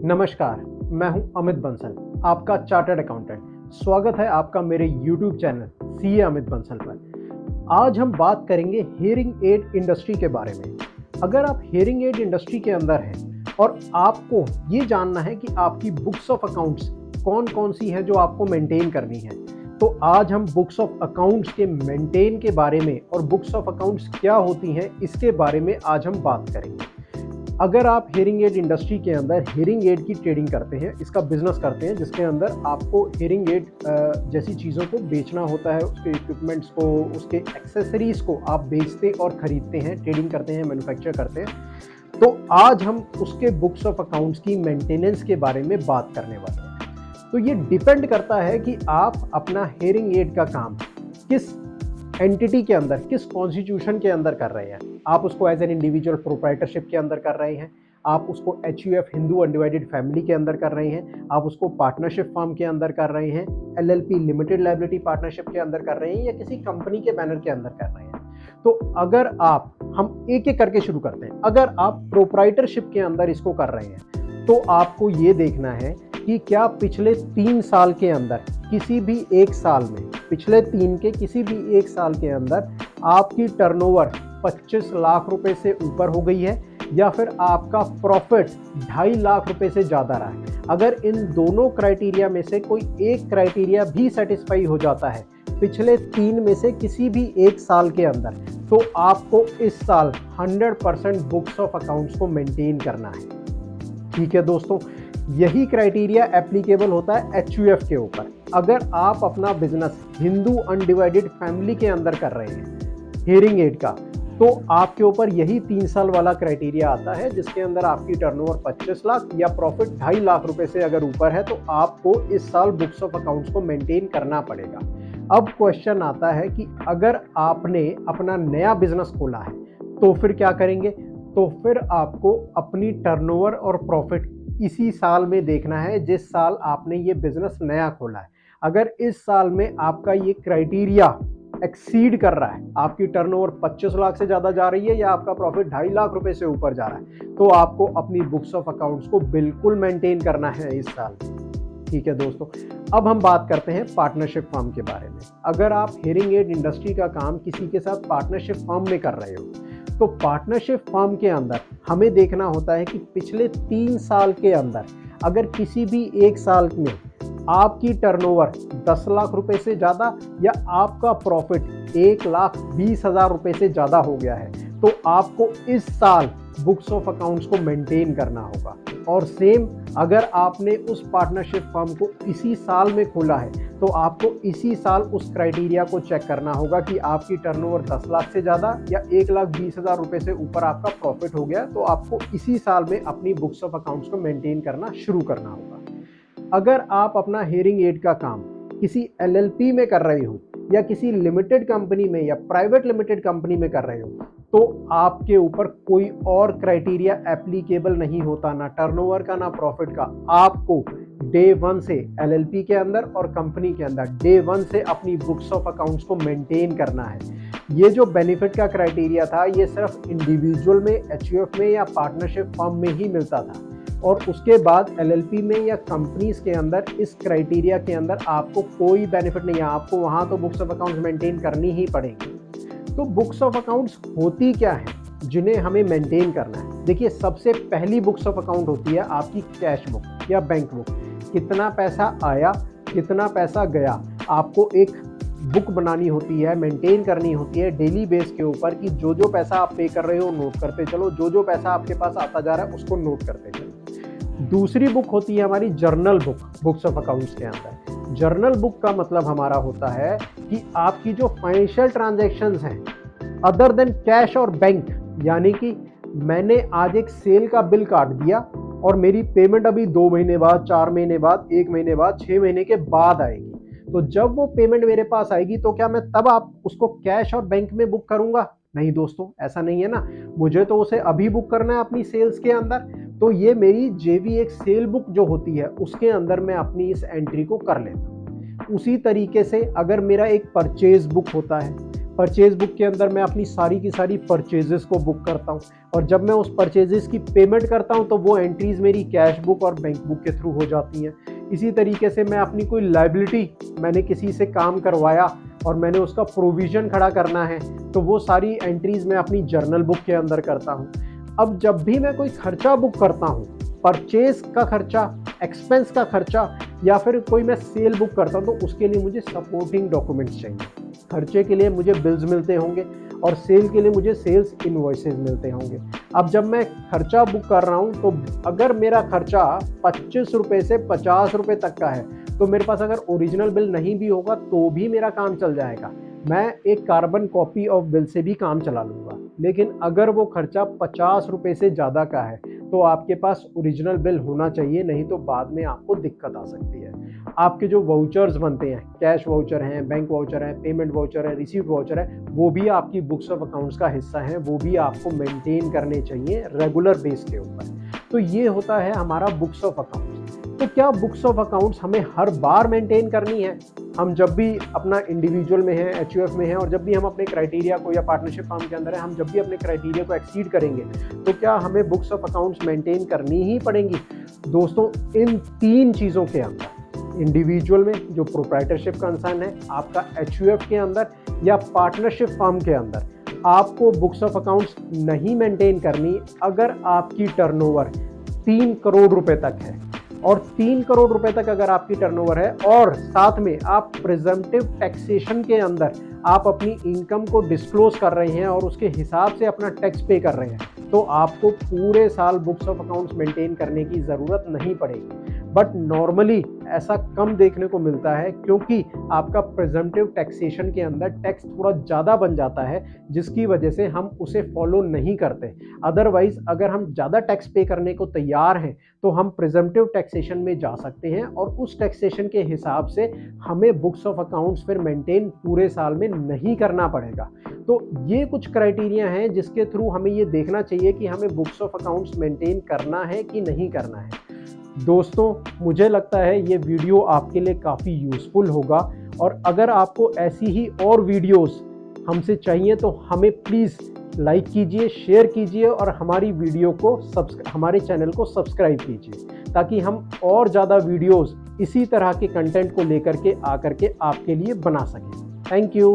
नमस्कार, मैं हूं अमित बंसल, आपका चार्टर्ड अकाउंटेंट। स्वागत है आपका मेरे YouTube channel CA Amit Bansal पर। आज हम बात करेंगे हियरिंग एड इंडस्ट्री के बारे में। अगर आप हियरिंग एड इंडस्ट्री के अंदर हैं और आपको ये जानना है कि आपकी बुक्स ऑफ अकाउंट्स कौन कौन सी है जो आपको मेंटेन करनी है, तो आज हम बुक्स ऑफ अकाउंट्स के मेंटेन के बारे में और बुक्स ऑफ अकाउंट्स क्या होती हैं इसके बारे में आज हम बात करेंगे। अगर आप हियरिंग एड इंडस्ट्री के अंदर हियरिंग एड की ट्रेडिंग करते हैं, इसका बिजनेस करते हैं जिसके अंदर आपको हियरिंग एड जैसी चीज़ों को बेचना होता है, उसके इक्विपमेंट्स को, उसके एक्सेसरीज़ को आप बेचते और ख़रीदते हैं, ट्रेडिंग करते हैं, मैन्युफैक्चर करते हैं, तो आज हम उसके बुक्स ऑफ अकाउंट्स की मेंटेनेंस के बारे में बात करने वाले हैं। तो ये डिपेंड करता है कि आप अपना हियरिंग एड का काम किस एंटिटी के अंदर, किस कॉन्स्टिट्यूशन के अंदर कर रहे हैं। आप उसको एज एन इंडिविजुअल प्रोप्राइटरशिप के अंदर कर रहे हैं, आप उसको HUF हिंदू अनडिवाइडेड फैमिली के अंदर कर रहे हैं, आप उसको पार्टनरशिप फर्म के अंदर कर रहे हैं, LLP लिमिटेड लायबिलिटी पार्टनरशिप के अंदर कर रहे हैं, या किसी कंपनी के बैनर के अंदर कर रहे हैं। तो अगर हम एक एक करके शुरू करते हैं। अगर आप प्रोप्राइटरशिप के अंदर इसको कर रहे हैं तो आपको ये देखना है कि क्या पिछले 3 साल के अंदर किसी भी एक साल में, पिछले 3 के किसी भी एक साल के अंदर आपकी टर्नओवर 25 लाख रुपए से ऊपर हो गई है, या फिर आपका प्रॉफिट 2.5 लाख रुपए से ज़्यादा रहा है। अगर इन दोनों क्राइटेरिया में से कोई एक क्राइटेरिया भी सेटिस्फाई हो जाता है पिछले 3 में से किसी भी एक साल के अंदर, तो आपको इस साल 100% बुक्स ऑफ अकाउंट्स को मेंटेन करना है। ठीक है दोस्तों, यही क्राइटेरिया एप्लीकेबल होता है HUF के ऊपर। अगर आप अपना बिजनेस हिंदू अनडिवाइडेड फैमिली के अंदर कर रहे हैं हियरिंग एड का, तो आपके ऊपर यही 3 साल वाला क्राइटेरिया आता है, जिसके अंदर आपकी टर्नओवर 25 लाख या प्रॉफिट 2.5 लाख रुपए से अगर ऊपर है, तो आपको इस साल बुक्स ऑफ अकाउंट्स को मेंटेन करना पड़ेगा। अब क्वेश्चन आता है कि अगर आपने अपना नया बिजनेस खोला है तो फिर क्या करेंगे? तो फिर आपको अपनी टर्नओवर और प्रॉफिट इसी साल में देखना है जिस साल आपने ये बिजनेस नया खोला है। अगर इस साल में आपका ये क्राइटेरिया एक्सीड कर रहा है, आपकी टर्नओवर 25 लाख से ज़्यादा जा रही है या आपका प्रॉफिट 2.5 लाख रुपए से ऊपर जा रहा है, तो आपको अपनी बुक्स ऑफ अकाउंट्स को बिल्कुल मेंटेन करना है इस साल। ठीक है दोस्तों, अब हम बात करते हैं पार्टनरशिप फर्म के बारे में। अगर आप हियरिंग एड इंडस्ट्री का काम किसी के साथ पार्टनरशिप फर्म में कर रहे हो, तो पार्टनरशिप फर्म के अंदर हमें देखना होता है कि पिछले 3 साल के अंदर अगर किसी भी एक साल में आपकी टर्नओवर 10 लाख रुपए से ज़्यादा या आपका प्रॉफिट 1,20,000 रुपए से ज़्यादा हो गया है, तो आपको इस साल बुक्स ऑफ अकाउंट्स को मेंटेन करना होगा। और सेम अगर आपने उस पार्टनरशिप फर्म को इसी साल में खोला है, तो आपको इसी साल उस क्राइटेरिया को चेक करना होगा कि आपकी टर्नओवर 10 लाख से ज़्यादा या 1,20,000 रुपए से ऊपर आपका प्रॉफिट हो गया, तो आपको इसी साल में अपनी बुक्स ऑफ अकाउंट्स को मेंटेन करना शुरू करना होगा। अगर आप अपना हियरिंग एड का काम किसी LLP में कर रहे हो या किसी लिमिटेड कंपनी में या प्राइवेट लिमिटेड कंपनी में कर रहे हो, तो आपके ऊपर कोई और क्राइटेरिया एप्लीकेबल नहीं होता, ना टर्नओवर का ना प्रॉफिट का। आपको डे 1 से LLP के अंदर और कंपनी के अंदर डे 1 से अपनी बुक्स ऑफ अकाउंट्स को मेंटेन करना है। ये जो बेनिफिट का क्राइटेरिया था, ये सिर्फ इंडिविजुअल में, HUF में या पार्टनरशिप फर्म में ही मिलता था, और उसके बाद LLP में या कंपनीज के अंदर इस क्राइटेरिया के अंदर आपको कोई बेनिफिट नहीं है। आपको वहाँ तो बुक्स ऑफ अकाउंट्स मेंटेन करनी ही पड़ेगी। तो बुक्स ऑफ अकाउंट्स होती क्या है जिन्हें हमें मेंटेन करना है? देखिए, सबसे पहली बुक्स ऑफ अकाउंट होती है आपकी कैश बुक या बैंक बुक। कितना पैसा आया, कितना पैसा गया, आपको एक बुक बनानी होती है, मेंटेन करनी होती है डेली बेस के ऊपर, कि जो जो पैसा आप पे कर रहे हो नोट करते चलो, जो जो पैसा आपके पास आता जा रहा है उसको नोट करते चलो। दूसरी बुक होती है हमारी journal book, books of accounts के अंदर। जर्नल बुक का मतलब हमारा होता है कि आपकी जो फाइनेंशियल ट्रांजैक्शंस हैं अदर देन कैश और बैंक, यानी कि मैंने आज एक सेल का बिल काट दिया और मेरी पेमेंट अभी 2 महीने बाद, 4 महीने बाद, 1 महीने बाद, 6 महीने के बाद आएगी। तो जब वो पेमेंट मेरे पास आएगी, तो क्या मैं तब आप उसको कैश और बैंक में बुक करूंगा? नहीं दोस्तों, ऐसा नहीं है ना। मुझे तो उसे अभी बुक करना है अपनी सेल्स के अंदर, तो ये मेरी JV1 सेल बुक जो होती है उसके अंदर मैं अपनी इस एंट्री को कर लेता हूँ। उसी तरीके से अगर मेरा एक परचेज बुक होता है, परचेज बुक के अंदर मैं अपनी सारी की सारी परचेजेस को बुक करता हूँ, और जब मैं उस परचेजेस की पेमेंट करता हूँ तो वो एंट्रीज मेरी कैश बुक और बैंक बुक के थ्रू हो जाती हैं। इसी तरीके से मैं अपनी कोई लायबिलिटी, मैंने किसी से काम करवाया और मैंने उसका प्रोविज़न खड़ा करना है, तो वो सारी एंट्रीज़ मैं अपनी जर्नल बुक के अंदर करता हूँ। अब जब भी मैं कोई खर्चा बुक करता हूँ, परचेज़ का खर्चा, एक्सपेंस का खर्चा, या फिर कोई मैं सेल बुक करता हूँ, तो उसके लिए मुझे सपोर्टिंग डॉक्यूमेंट्स चाहिए। खर्चे के लिए मुझे बिल्स मिलते होंगे और सेल के लिए मुझे सेल्स इनवॉइसेस मिलते होंगे। अब जब मैं खर्चा बुक कर रहा हूँ, तो अगर मेरा खर्चा 25 रुपये से 50 रुपये तक का है, तो मेरे पास अगर ओरिजिनल बिल नहीं भी होगा तो भी मेरा काम चल जाएगा। मैं एक कार्बन कॉपी ऑफ बिल से भी काम चला लूँगा। लेकिन अगर वो खर्चा 50 रुपये से ज़्यादा का है, तो आपके पास ओरिजिनल बिल होना चाहिए, नहीं तो बाद में आपको दिक्कत आ सकती है। आपके जो वाउचर्स बनते हैं, कैश वाउचर हैं, बैंक वाउचर हैं, पेमेंट वाउचर है, रिसीप्ट वाउचर है, वो भी आपकी बुक्स ऑफ अकाउंट्स का हिस्सा हैं, वो भी आपको मेंटेन करने चाहिए रेगुलर बेस के ऊपर। तो ये होता है हमारा बुक्स ऑफ अकाउंट्स। तो क्या बुक्स ऑफ अकाउंट्स हमें हर बार मेंटेन करनी है? हम जब भी अपना इंडिविजुअल में है, एचयूएफ में है, और जब भी हम अपने क्राइटेरिया को, या पार्टनरशिप फर्म के अंदर है, हम जब भी अपने क्राइटेरिया को एक्सीड करेंगे, तो क्या हमें बुक्स ऑफ अकाउंट्स मेंटेन करनी ही पड़ेंगी? दोस्तों, इन 3 चीज़ों के अंदर, इंडिविजुअल में जो प्रोप्राइटरशिप कंसर्न है, आपका एचयूएफ के अंदर या पार्टनरशिप फर्म के अंदर, आपको बुक्स ऑफ अकाउंट्स नहीं मेंटेन करनी अगर आपकी टर्नओवर 3 करोड़ रुपए तक है। और 3 करोड़ रुपए तक अगर आपकी टर्नओवर है और साथ में आप प्रिजम्पटिव टैक्सेशन के अंदर आप अपनी इनकम को डिस्क्लोज कर रहे हैं और उसके हिसाब से अपना टैक्स पे कर रहे हैं, तो आपको पूरे साल बुक्स ऑफ अकाउंट्स मेंटेन करने की ज़रूरत नहीं पड़ेगी। बट नॉर्मली ऐसा कम देखने को मिलता है, क्योंकि आपका प्रिजम्पटिव टैक्सेशन के अंदर टैक्स थोड़ा ज़्यादा बन जाता है, जिसकी वजह से हम उसे फॉलो नहीं करते। अदरवाइज़ अगर हम ज़्यादा टैक्स पे करने को तैयार हैं, तो हम प्रिजम्पटिव टैक्सेशन में जा सकते हैं और उस टैक्सेशन के हिसाब से हमें बुक्स ऑफ अकाउंट्स फिर मेंटेन पूरे साल में नहीं करना पड़ेगा। तो ये कुछ क्राइटेरिया हैं जिसके थ्रू हमें ये देखना चाहिए कि हमें बुक्स ऑफ अकाउंट्स मेंटेन करना है कि नहीं करना है। दोस्तों, मुझे लगता है ये वीडियो आपके लिए काफ़ी यूज़फुल होगा, और अगर आपको ऐसी ही और वीडियोस हमसे चाहिए तो हमें प्लीज़ लाइक कीजिए, शेयर कीजिए और हमारी वीडियो को हमारे चैनल को सब्सक्राइब कीजिए, ताकि हम और ज़्यादा वीडियोस इसी तरह के कंटेंट को लेकर के आकर के आपके लिए बना सकें। Thank you.